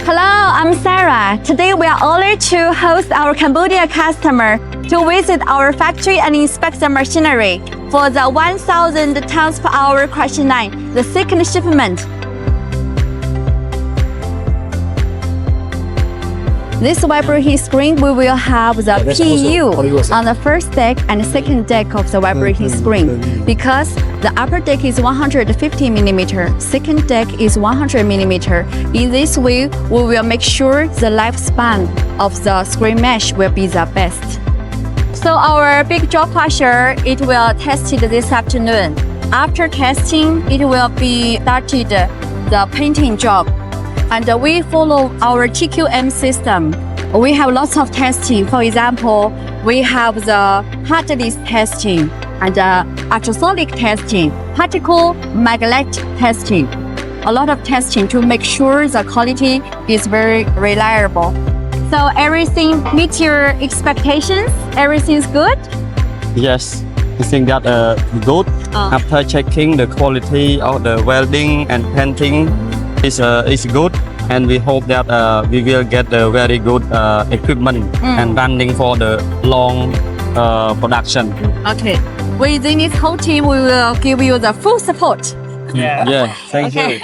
Hello, I'm Sarah. Today we are honored to host our Cambodian customer to visit our factory and inspect the machinery for the 1,000 tons per hour crushing line, the second shipment. This vibration heat screen, we will have the PU on the first deck and second deck of the vibration heat screen because the upper deck is 150 millimeter, second deck is 100 millimeter. In this way, we will make sure the lifespan of the screen mesh will be the best. So our big jaw crusher, it will tested this afternoon. After testing, it will be started the painting job. And we follow our TQM system. We have lots of testing. For example, we have the hardness testing and ultrasonic testing, particle magnetic testing. A lot of testing to make sure the quality is very reliable. So everything meets your expectations? Everything's good? Yes, I think that good. After checking the quality of the welding and painting is good, and we hope that we will get a very good equipment and running for the long production. Okay. Within this whole team, we will give you the full support. Yeah, thank you.